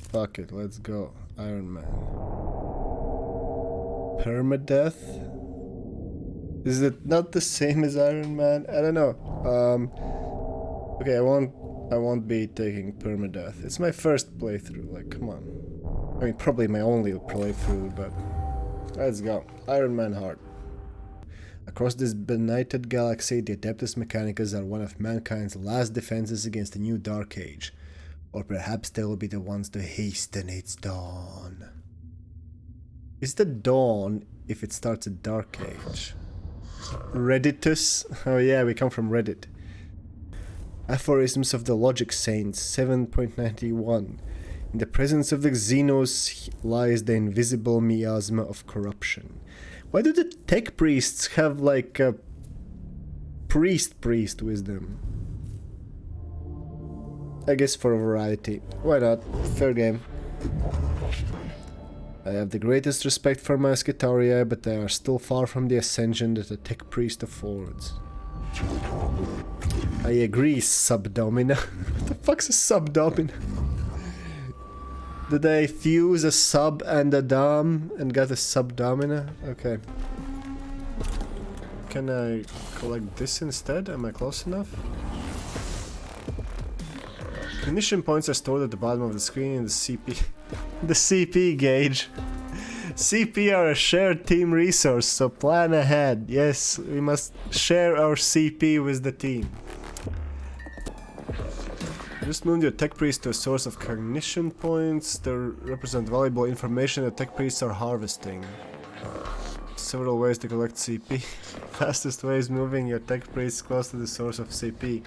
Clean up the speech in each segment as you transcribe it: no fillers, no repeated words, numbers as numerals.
Fuck it, let's go. Iron Man. Permadeath? Is it not the same as Iron Man? I don't know. Okay, I won't be taking permadeath. It's my first playthrough, like, come on. I mean, probably my only playthrough, but let's go. Iron Man hard. Across this benighted galaxy, the Adeptus Mechanicus are one of mankind's last defenses against the new Dark Age. Or perhaps they will be the ones to hasten its dawn. Is the dawn if it starts a Dark Age? Redditus? Oh yeah, we come from Reddit. Aphorisms of the Logic Saints, 7.91. In the presence of the Xenos lies the invisible miasma of corruption. Why do the tech priests have like a priest wisdom? I guess for a variety. Why not? Fair game. I have the greatest respect for my Skitaria, but they are still far from the ascension that a tech priest affords. I agree, Subdomina. What the fuck's a Subdomina? Did I fuse a sub and a dom and got a Subdomina? Okay. Can I collect this instead? Am I close enough? Ignition points are stored at the bottom of the screen in the CP. The CP gauge. CP are a shared team resource, so plan ahead. Yes, we must share our CP with the team. Just moved your tech priest to a source of cognition points. They represent valuable information that tech priests are harvesting. Several ways to collect CP. Fastest way is moving your tech priests close to the source of CP.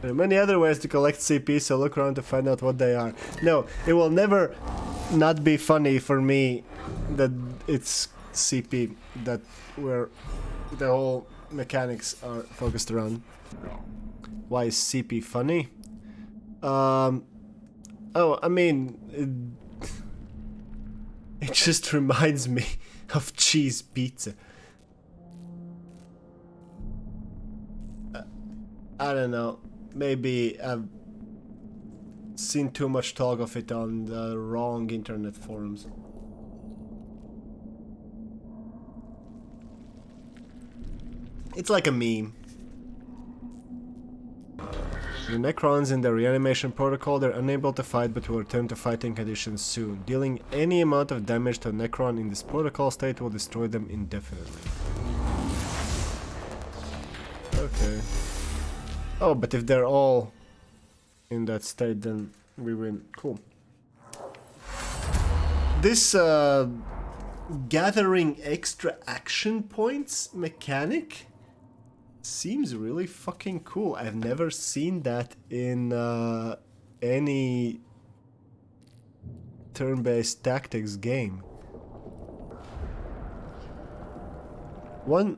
There are many other ways to collect CP, so look around to find out what they are. No, it will never not be funny for me that it's CP that where the whole mechanics are focused around. Why is CP funny? Oh, I mean, it just reminds me of cheese pizza. I don't know, maybe I've seen too much talk of it on the wrong internet forums. It's like a meme. The Necrons in the reanimation protocol, they're unable to fight but will return to fighting conditions soon. Dealing any amount of damage to a Necron in this protocol state will destroy them indefinitely. Okay. Oh, but if they're all in that state, then we win. Cool. This gathering extra action points mechanic seems really fucking cool. I've never seen that in any turn-based tactics game. One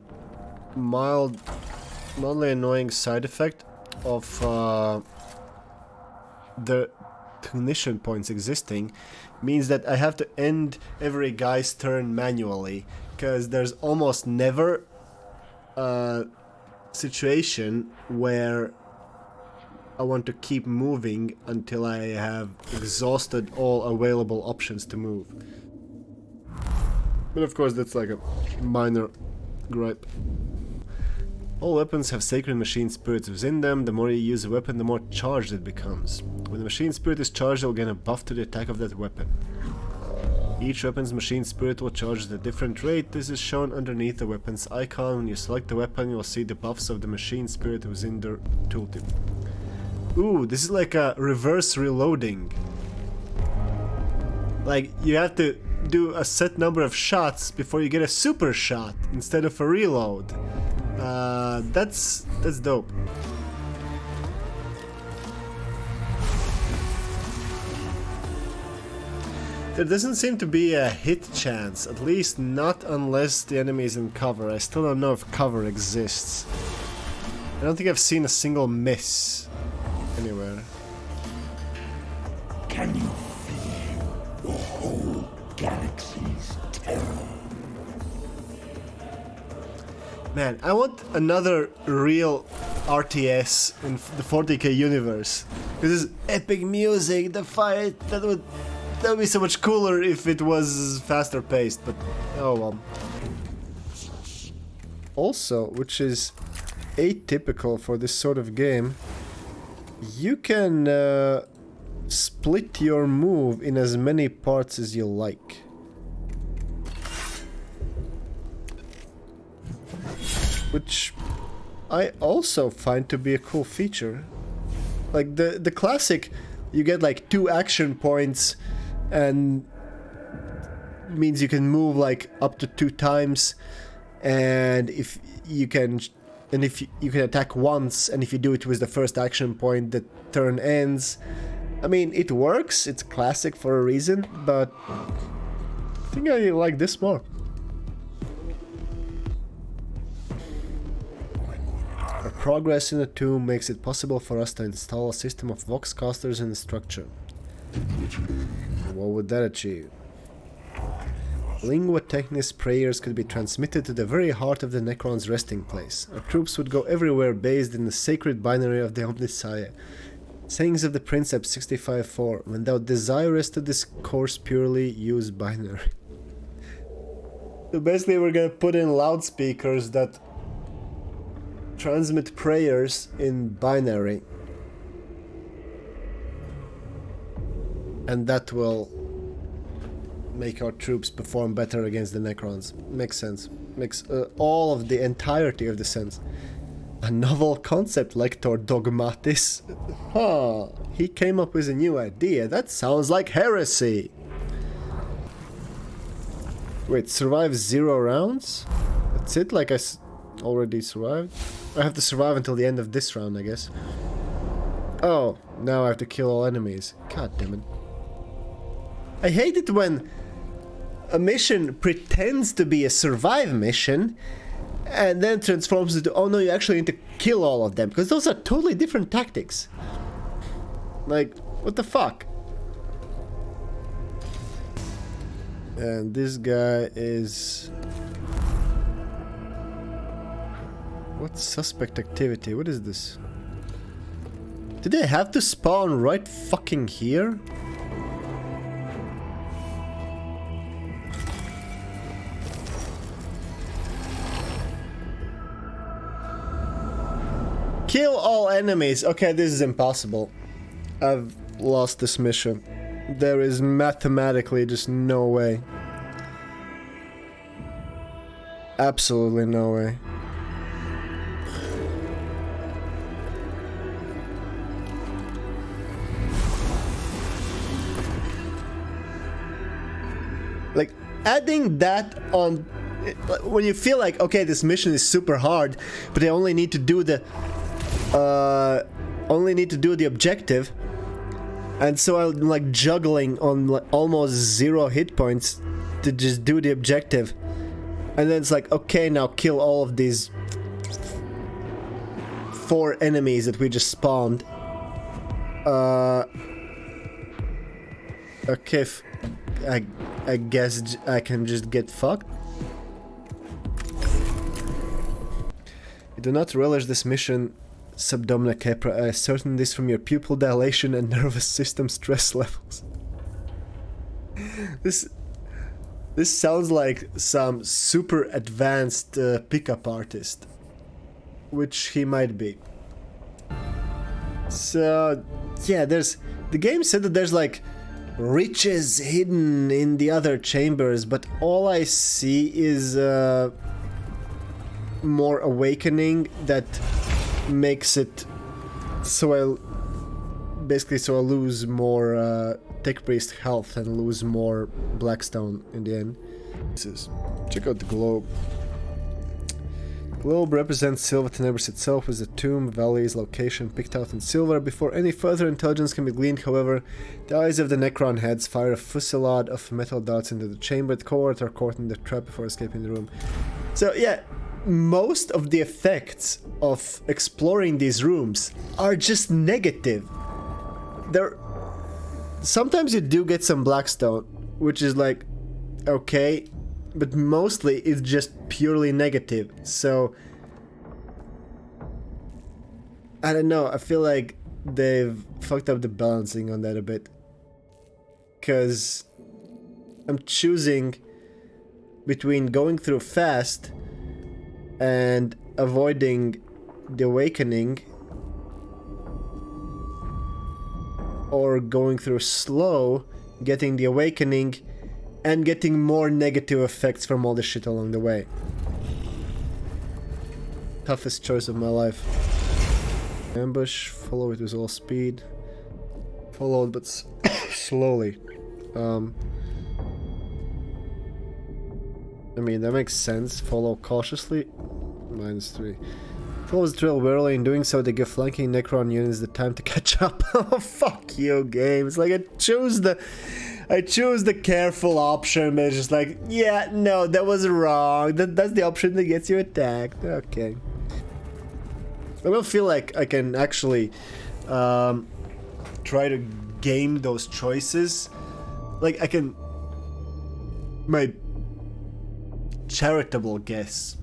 mildly annoying side effect of the cognition points existing means that I have to end every guy's turn manually, because there's almost never a situation where I want to keep moving until I have exhausted all available options to move. But of course that's like a minor gripe. All weapons have sacred machine spirits within them. The more you use a weapon, the more charged it becomes. When the machine spirit is charged, you'll gain a buff to the attack of that weapon. Each weapon's machine spirit will charge at a different rate. This is shown underneath the weapon's icon. When you select the weapon, you'll see the buffs of the machine spirit within the tooltip. Ooh, this is like a reverse reloading. Like, you have to do a set number of shots before you get a super shot instead of a reload. That's dope. There doesn't seem to be a hit chance, at least not unless the enemy is in cover. I still don't know if cover exists. I don't think I've seen a single miss anywhere. Can you feel the whole galaxy's terror? Man, I want another real RTS in the 40k universe. This is epic music, the fight, that would That would be so much cooler if it was faster paced, but oh well. Also, which is atypical for this sort of game, you can split your move in as many parts as you like. Which I also find to be a cool feature. Like the classic, you get like 2 action points and means you can move like up to 2 times, and if you can attack once, and if you do it with the first action point the turn ends. I mean, it works, it's classic for a reason, but I think I like this more. Our progress in the tomb makes it possible for us to install a system of voxcasters in the structure. What would that achieve? Lingua Technis prayers could be transmitted to the very heart of the Necron's resting place. Our troops would go everywhere based in the sacred binary of the Omnissiah. Sayings of the Princeps 65.4. When thou desirest to discourse purely, use binary. So basically we're gonna put in loudspeakers that transmit prayers in binary. And that will make our troops perform better against the Necrons. Makes sense. Makes all of the entirety of the sense. A novel concept, Lector Dogmatis. Huh. He came up with a new idea. That sounds like heresy. Wait, survive 0 rounds? That's it? Like I already survived? I have to survive until the end of this round, I guess. Oh, now I have to kill all enemies. God damn it. I hate it when a mission pretends to be a survive mission and then transforms into, oh no, you actually need to kill all of them, because those are totally different tactics. Like, what the fuck? And this guy is... What's suspect activity? What is this? Did they have to spawn right fucking here? Kill all enemies. Okay, this is impossible. I've lost this mission. There is mathematically just no way. Absolutely no way. Like, adding that on... When you feel like, okay, this mission is super hard, but they only need to do the... objective, and so I'm like juggling on like almost 0 hit points to just do the objective, and then it's like, okay, now kill all of these 4 enemies that we just spawned. Okay, I guess I can just get fucked. You do not relish this mission, Subdomina Kepra. I ascertain this from your pupil dilation and nervous system stress levels. This sounds like some super advanced pickup artist, which he might be. So yeah, the game said that there's like riches hidden in the other chambers, but all I see is more awakening that makes it so I lose more Tech Priest health and lose more Blackstone in the end. Check out the globe. Globe represents Silva Tenebris itself, with the tomb, valleys, location picked out in silver. Before any further intelligence can be gleaned, however, the eyes of the Necron heads fire a fusillade of metal darts into the chamber. The cohort are caught in the trap before escaping the room. So yeah, most of the effects of exploring these rooms are just negative. Sometimes you do get some Blackstone, which is like, okay, but mostly it's just purely negative. So I don't know, I feel like they've fucked up the balancing on that a bit. Because I'm choosing between going through fast and avoiding the awakening, or going through slow, getting the awakening, and getting more negative effects from all the shit along the way. Toughest choice of my life. Ambush, follow it with all speed. Follow it, but slowly. I mean, that makes sense. Follow cautiously. -3. Follows the trail warily. In doing so, they give flanking Necron units the time to catch up. Oh, fuck you, game. It's like I choose the careful option, but it's just like, yeah, no, that was wrong. That's the option that gets you attacked. Okay. I don't feel like I can actually try to game those choices. Like, I can... My charitable guess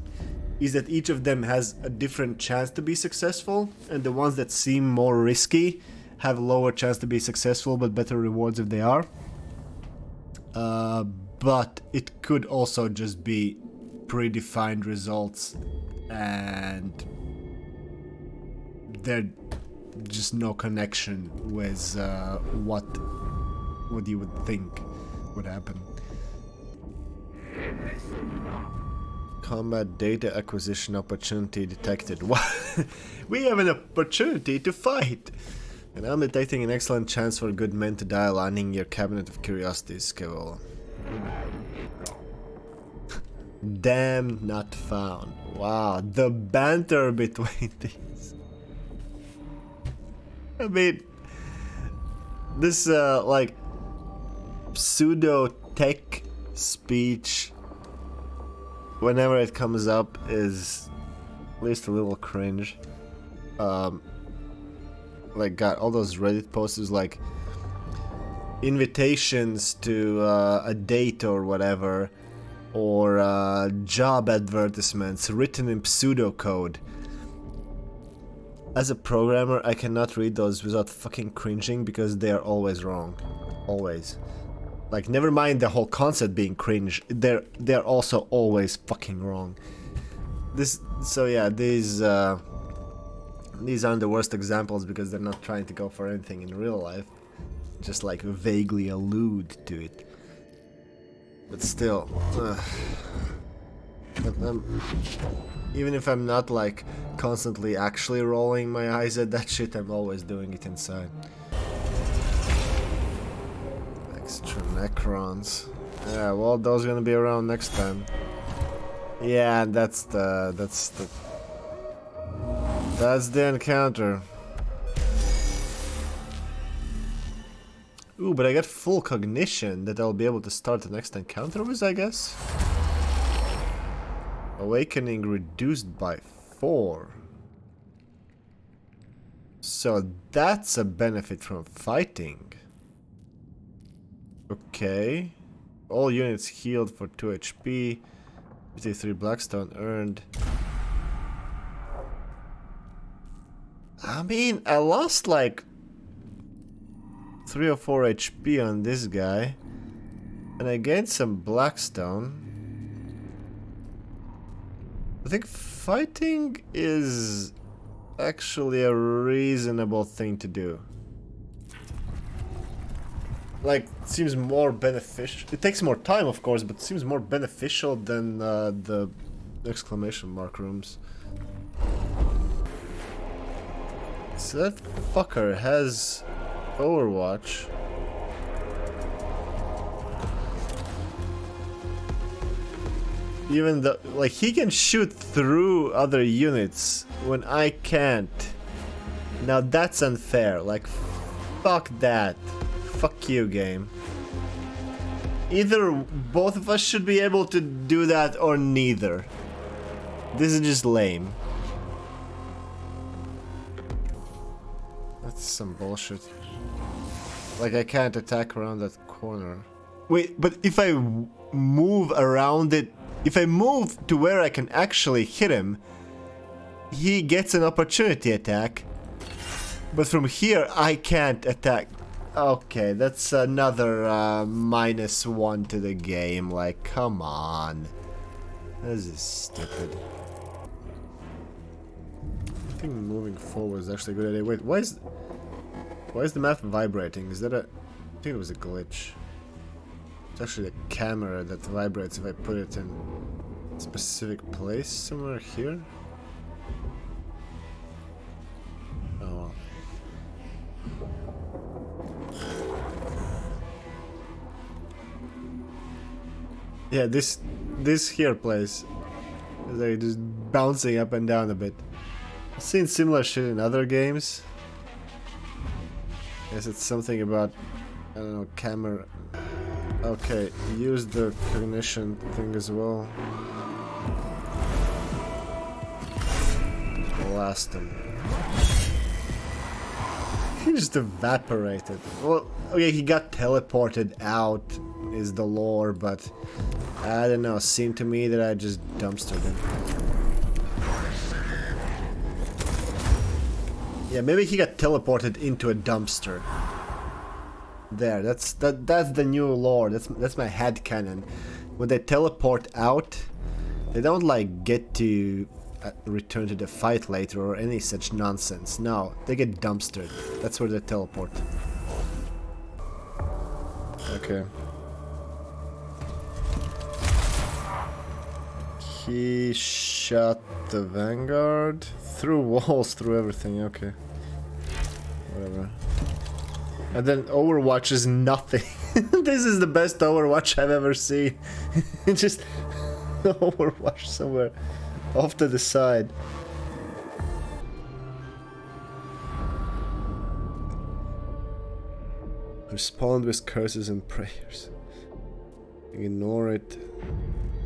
is that each of them has a different chance to be successful, and the ones that seem more risky have a lower chance to be successful, but better rewards if they are. But it could also just be predefined results, and there's just no connection with what you would think would happen. Combat data acquisition opportunity detected. What? We have an opportunity to fight! And I'm detecting an excellent chance for good men to die lining your cabinet of curiosities, Skill. Damn, not found. Wow, the banter between these. I mean, this like pseudo tech speech, whenever it comes up, is at least a little cringe. Like, got all those Reddit posts like invitations to a date or whatever, or job advertisements written in pseudocode. As a programmer, I cannot read those without fucking cringing, because they are always wrong. Always. Like, never mind the whole concept being cringe, they're also always fucking wrong. So yeah, these aren't the worst examples because they're not trying to go for anything in real life, just like vaguely allude to it. But still, even if I'm not like constantly actually rolling my eyes at that shit, I'm always doing it inside. Extra Necrons. Yeah, well, those are gonna be around next time. Yeah, that's the encounter. Ooh, but I got full cognition that I'll be able to start the next encounter with, I guess. Awakening reduced by 4. So that's a benefit from fighting. Okay. All units healed for 2 HP. 53 Blackstone earned. I mean, I lost like 3 or 4 HP on this guy, and I gained some Blackstone. I think fighting is actually a reasonable thing to do. Like, it seems more beneficial. It takes more time, of course, but it seems more beneficial than the exclamation mark rooms. So that fucker has Overwatch. Even though, like, he can shoot through other units when I can't. Now that's unfair. Like, fuck that. Fuck you, game. Either both of us should be able to do that, or neither. This is just lame. That's some bullshit. Like, I can't attack around that corner. Wait, but if I move around it, if I move to where I can actually hit him, he gets an opportunity attack. But from here, I can't attack. Okay, that's another -1 to the game. Like, come on. This is stupid. I think moving forward is actually a good idea. Wait, why is the map vibrating? Is that a... I think it was a glitch. It's actually the camera that vibrates if I put it in a specific place somewhere here. Oh well. Yeah, this here place is like just bouncing up and down a bit. I've seen similar shit in other games. Guess it's something about, I don't know, camera. Okay, use the cognition thing as well. Blast him. He just evaporated. Well, okay, he got teleported out, is the lore, but I don't know, seemed to me that I just dumpstered him. Yeah, maybe he got teleported into a dumpster. There, that's the new lore. That's my headcanon. When they teleport out, they don't like get to return to the fight later or any such nonsense. No, they get dumpstered. That's where they teleport. Okay. He shot the Vanguard through walls, through everything. Okay. Whatever. And then Overwatch is nothing. This is the best Overwatch I've ever seen. Just Overwatch somewhere off to the side. Respond with curses and prayers. Ignore it.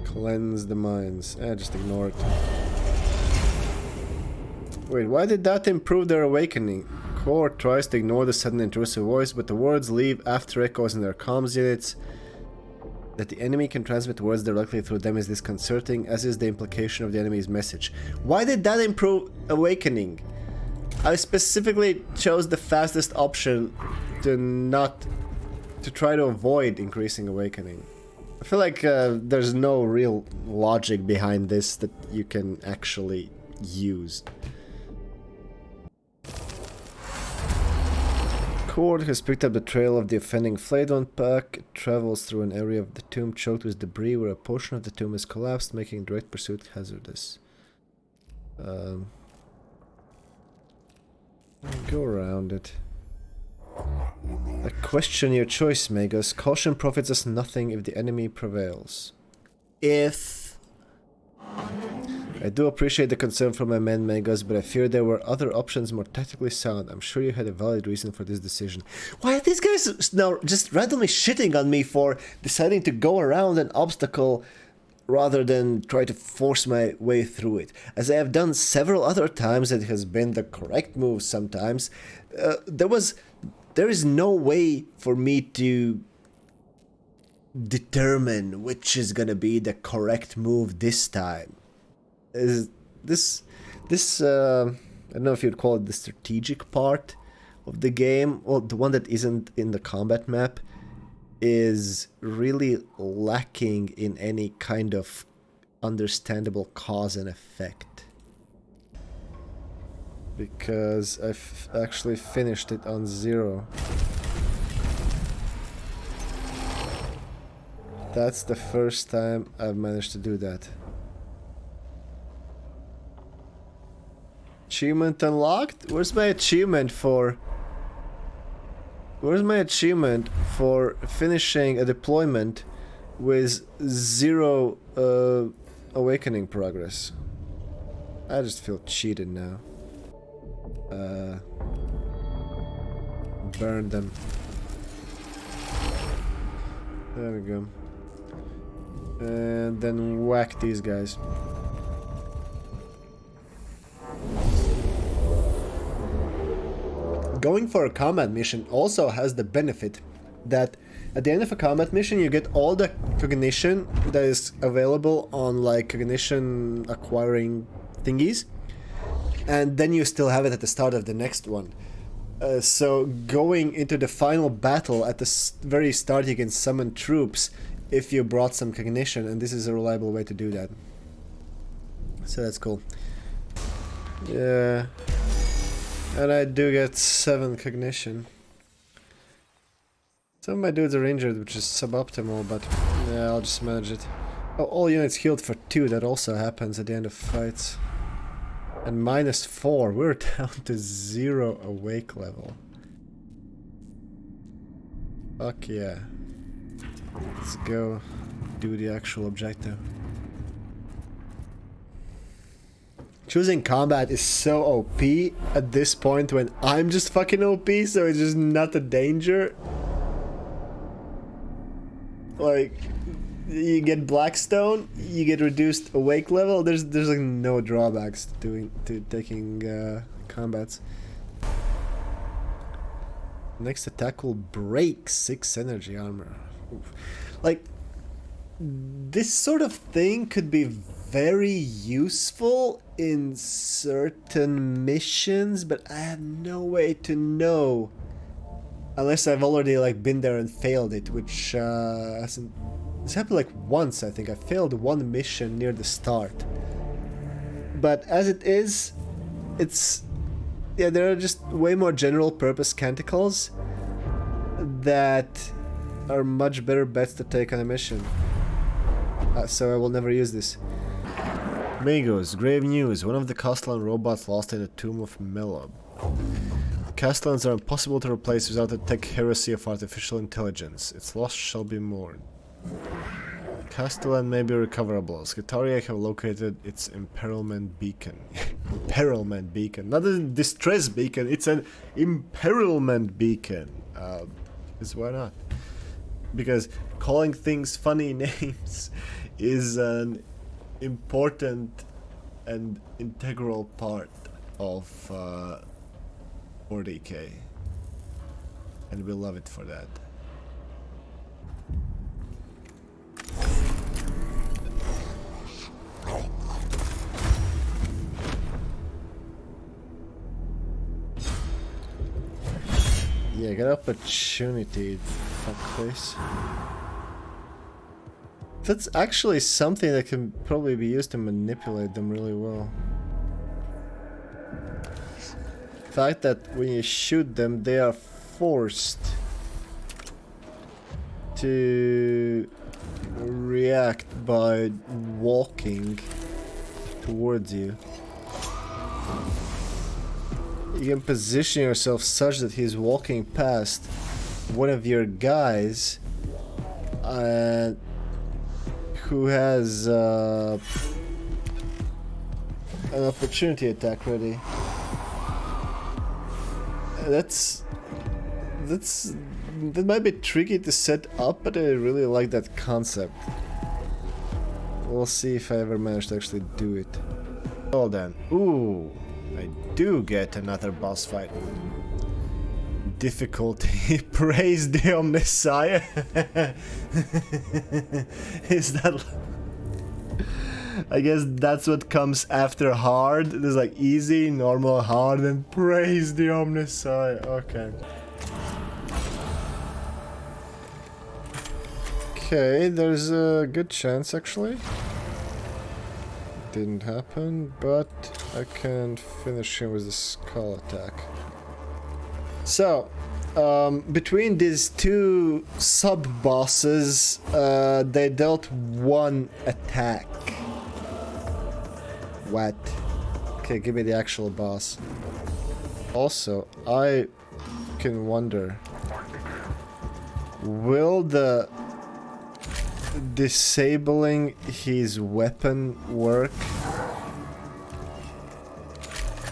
Cleanse the minds. Just ignore it. Wait, why did that improve their awakening? Core tries to ignore the sudden intrusive voice, but the words leave after echoes in their comms units. That the enemy can transmit words directly through them is disconcerting, as is the implication of the enemy's message. Why did that improve awakening? I specifically chose the fastest option to try to avoid increasing awakening. I feel like there's no real logic behind this that you can actually use. Cord has picked up the trail of the offending flayed one pack. It travels through an area of the tomb choked with debris where a portion of the tomb has collapsed, making direct pursuit hazardous. Go around it. I question your choice, Magus. Caution profits us nothing if the enemy prevails. I do appreciate the concern for my men, Magus, but I fear there were other options more tactically sound. I'm sure you had a valid reason for this decision. Why are these guys now just randomly shitting on me for deciding to go around an obstacle rather than try to force my way through it? As I have done several other times, it has been the correct move sometimes. There is no way for me to determine which is gonna be the correct move this time. Is this I don't know if you'd call it the strategic part of the game, or the one that isn't in the combat map, is really lacking in any kind of understandable cause and effect. Because I've actually finished it on 0. That's the first time I've managed to do that. Achievement unlocked? Where's my achievement for... Where's my achievement for finishing a deployment with 0 awakening progress? I just feel cheated now. Burn them. There we go. And then whack these guys. Going for a combat mission also has the benefit that at the end of a combat mission you get all the cognition that is available on like cognition acquiring thingies, and then you still have it at the start of the next one. So going into the final battle at the very start, you can summon troops if you brought some cognition, and this is a reliable way to do that. So that's cool. Yeah. And I do get 7 cognition. Some of my dudes are injured, which is suboptimal, but yeah, I'll just manage it. Oh, all units healed for 2, that also happens at the end of fights. And -4, we're down to 0 awake level. Fuck yeah. Let's go do the actual objective. Choosing combat is so OP at this point when I'm just fucking OP, so it's just not a danger. Like, you get Blackstone, you get reduced awake level. There's like no drawbacks to taking combats. Next attack will break 6 energy armor. Oof. Like, this sort of thing could be very useful in certain missions, but I have no way to know unless I've already like been there and failed it, which hasn't. This happened like once, I think. I failed one mission near the start. But as it is, it's... yeah, there are just way more general purpose canticles that are much better bets to take on a mission. So I will never use this. Magos, grave news. One of the Castellan robots lost in the tomb of Melob. Castellans are impossible to replace without the tech heresy of artificial intelligence. Its loss shall be mourned. Castellan may be recoverable. Skitaria have located its imperilment beacon. Imperilment beacon. Not a distress beacon, it's an imperilment beacon. Is why not? Because calling things funny names is an important and integral part of 40K. And we love it for that. Yeah, get opportunity, fuckface. That's actually something that can probably be used to manipulate them really well. The fact that when you shoot them, they are forced to react by walking towards you. You can position yourself such that he's walking past one of your guys who has an opportunity attack ready. That might be tricky to set up, but I really like that concept. We'll see if I ever manage to actually do it. Well then, ooh, I do get another boss fight. Difficulty. Praise the Omnissiah. Is that... I guess that's what comes after hard. There's like easy, normal, hard, and praise the Omnissiah. Okay. Okay, there's a good chance actually. Didn't happen, but I can finish him with the skull attack. So, between these two sub-bosses, they dealt one attack. What? Okay, give me the actual boss. Also, I can wonder, will the disabling his weapon work?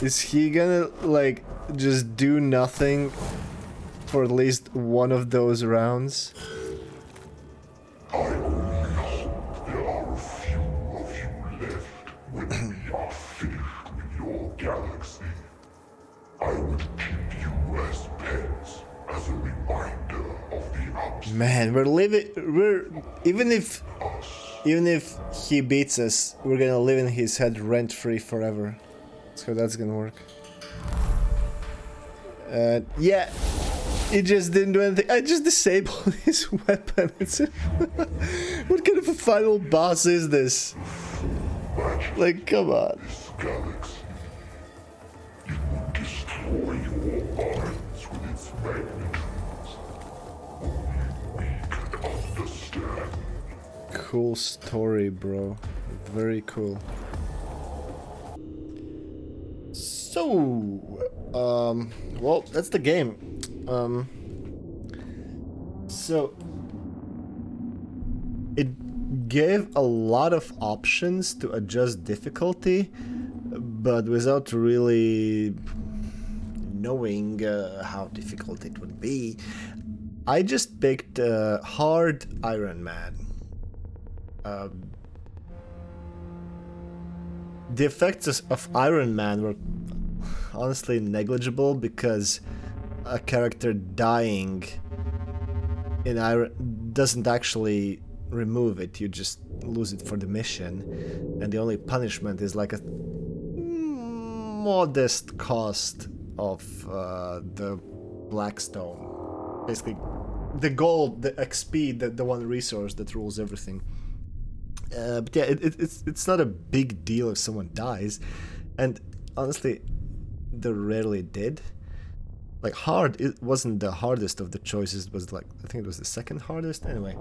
Is he gonna, like, just do nothing for at least one of those rounds? I only hope there are a few of you left when we are finished with your galaxy. I will keep you as pets as a reminder of the ups. Man, even if he beats us, we're gonna live in his head rent-free forever. So that's gonna work. Yeah, it just didn't do anything. I just disabled his weapon. It's what kind of a final boss is this? Like, come on. Galaxy. It will destroy your minds with its magnitudes. Only we can understand. Cool story, bro. Very cool. So, well, that's the game. So it gave a lot of options to adjust difficulty, but without really knowing how difficult it would be, I just picked hard Ironman. The effects of Ironman were honestly negligible because a character dying in Iron doesn't actually remove it, you just lose it for the mission, and the only punishment is like a modest cost of the Blackstone. Basically, the gold, the XP, the one resource that rules everything. But yeah, it's not a big deal if someone dies, and honestly, they rarely did. Like, hard, it wasn't the hardest of the choices, it was like, I think it was the second hardest, anyway.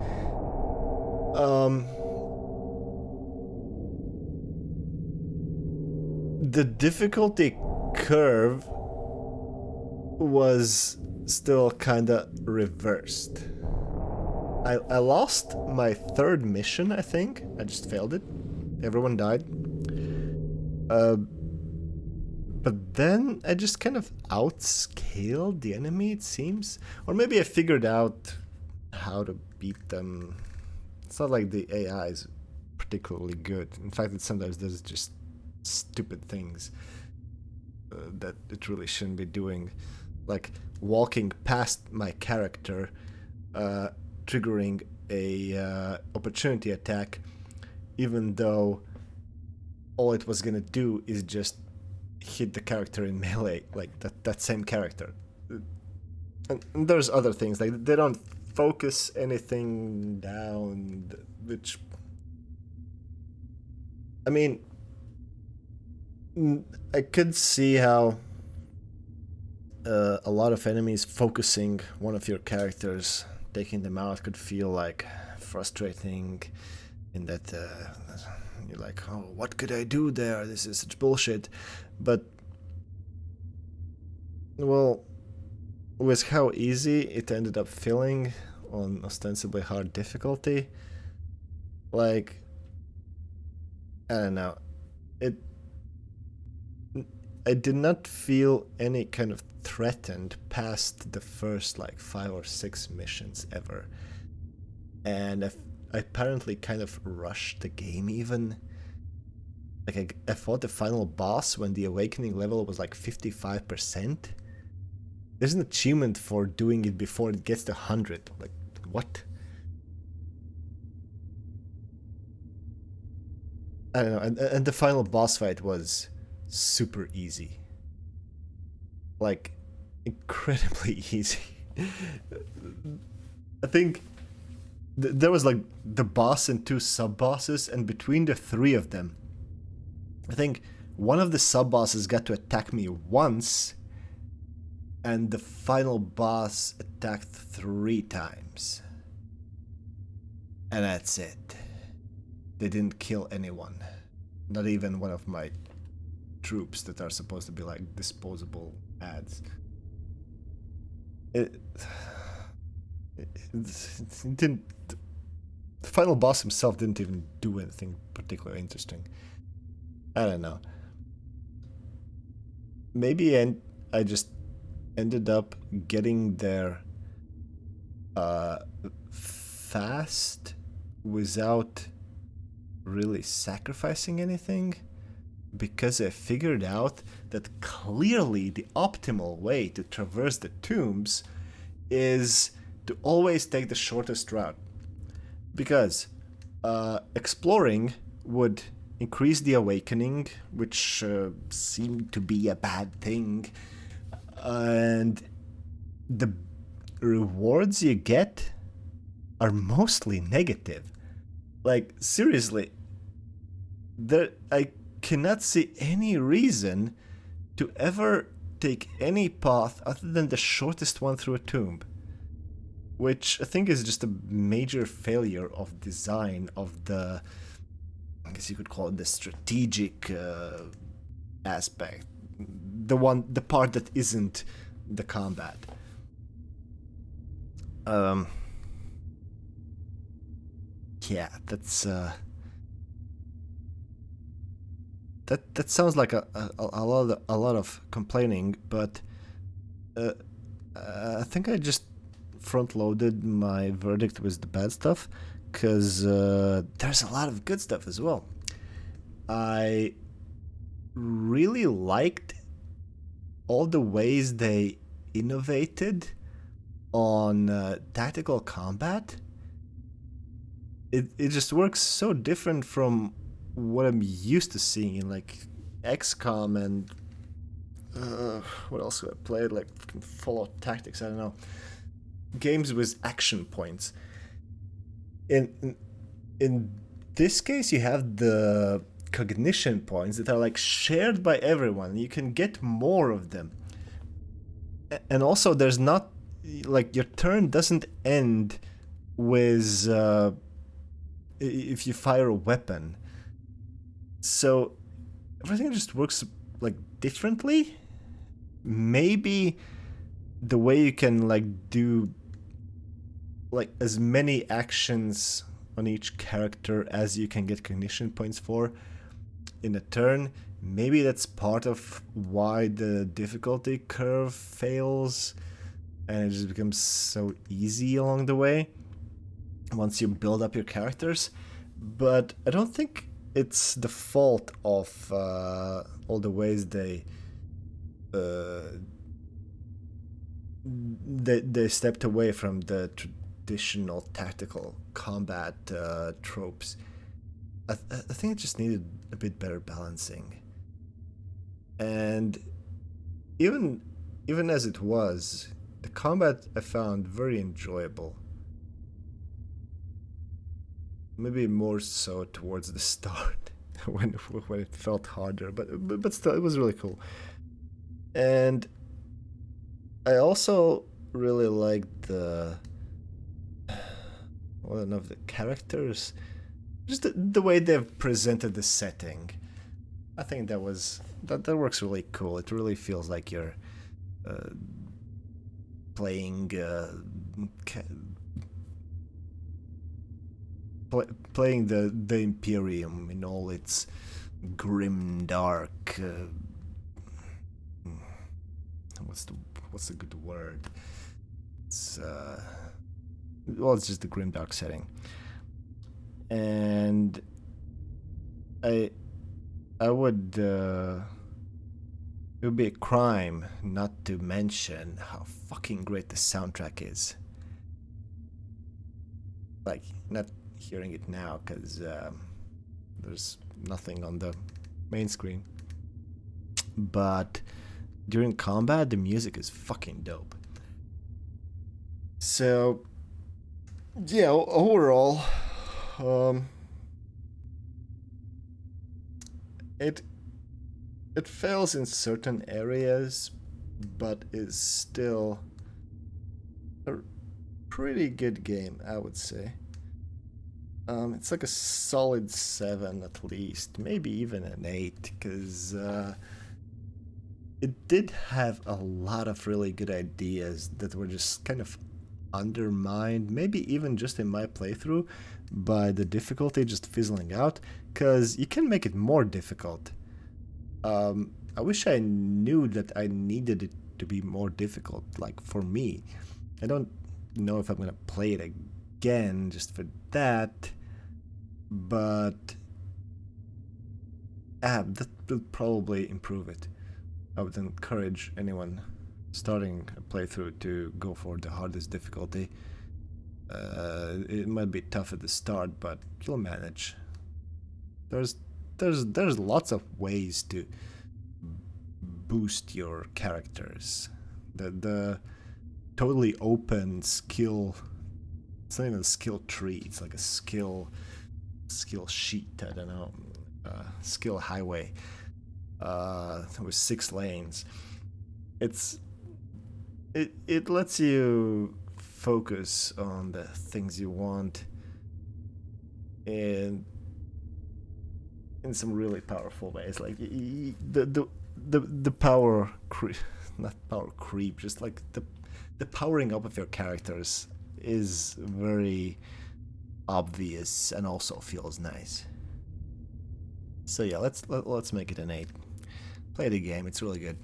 The difficulty curve was still kinda reversed. I lost my third mission, I think. I just failed it. Everyone died. But then I just kind of outscaled the enemy, it seems. Or maybe I figured out how to beat them. It's not like the AI is particularly good. In fact, it sometimes does just stupid things that it really shouldn't be doing. Like walking past my character, triggering a opportunity attack, even though all it was gonna do is just hit the character in melee, like that same character. And there's other things, like they don't focus anything down, which, I mean, I could see how a lot of enemies focusing one of your characters, taking them out, could feel like frustrating, in that you're like, oh, what could I do there? This is such bullshit. But, well, with how easy it ended up feeling on ostensibly hard difficulty, like, I don't know, I did not feel any kind of threatened past the first like 5 or 6 missions ever, and I apparently kind of rushed the game even. Like I fought the final boss when the awakening level was like 55%. There's an achievement for doing it before it gets to 100. Like, what? I don't know, and the final boss fight was super easy. Like, incredibly easy. I think there was like the boss and 2 sub-bosses, and between the 3 of them, I think one of the sub-bosses got to attack me once, and the final boss attacked 3 times. And that's it. They didn't kill anyone. Not even one of my troops that are supposed to be like disposable ads. It didn't. The final boss himself didn't even do anything particularly interesting. I don't know. Maybe I just ended up getting there fast without really sacrificing anything, because I figured out that clearly the optimal way to traverse the tombs is to always take the shortest route, because exploring would increase the awakening, which seemed to be a bad thing, And the rewards you get are mostly negative. Like, seriously, I cannot see any reason to ever take any path other than the shortest one through a tomb. Which I think is just a major failure of design of the, I guess you could call it the strategic aspect. The part that isn't the combat. Yeah, that's that sounds like a lot of complaining, but I think I just front-loaded my verdict with the bad stuff, because there's a lot of good stuff as well. I really liked all the ways they innovated on tactical combat. It just works so different from what I'm used to seeing in like XCOM and what else have I played? Like Fallout Tactics, I don't know. Games with action points. In this case, you have the cognition points that are like shared by everyone. You can get more of them. And also, there's not like your turn doesn't end with if you fire a weapon. So everything just works like differently. Maybe the way you can like do like as many actions on each character as you can get cognition points for in a turn, maybe that's part of why the difficulty curve fails and it just becomes so easy along the way once you build up your characters. But I don't think it's the fault of all the ways they stepped away from the traditional tactical combat tropes. I think it just needed a bit better balancing. And even as it was, the combat I found very enjoyable. Maybe more so towards the start when it felt harder, but still it was really cool. And I also really liked the characters, just the way they've presented the setting. I think that works really cool. It really feels like you're playing playing the Imperium in all its grim, dark. What's the good word? It's it's just the grim, dark setting, and I would. It would be a crime not to mention how fucking great the soundtrack is. Like, not hearing it now because there's nothing on the main screen. But during combat, the music is fucking dope. So, yeah, overall, it fails in certain areas, but is still a pretty good game, I would say. It's like a solid 7 at least, maybe even an 8, because it did have a lot of really good ideas that were just kind of undermined, maybe even just in my playthrough, by the difficulty just fizzling out, because you can make it more difficult. I wish I knew that I needed it to be more difficult, like for me. I don't know if I'm gonna play it again just for that, but that will probably improve it. I would encourage anyone starting a playthrough to go for the hardest difficulty. It might be tough at the start, but you'll manage. There's lots of ways to boost your characters. The totally open skill. It's not even a skill tree. It's like a skill sheet. I don't know. Skill highway. With 6 lanes. It lets you focus on the things you want in some really powerful ways. Like the power not power creep, just like the powering up of your characters is very obvious and also feels nice. So yeah, let's make it an 8. Play the game, it's really good.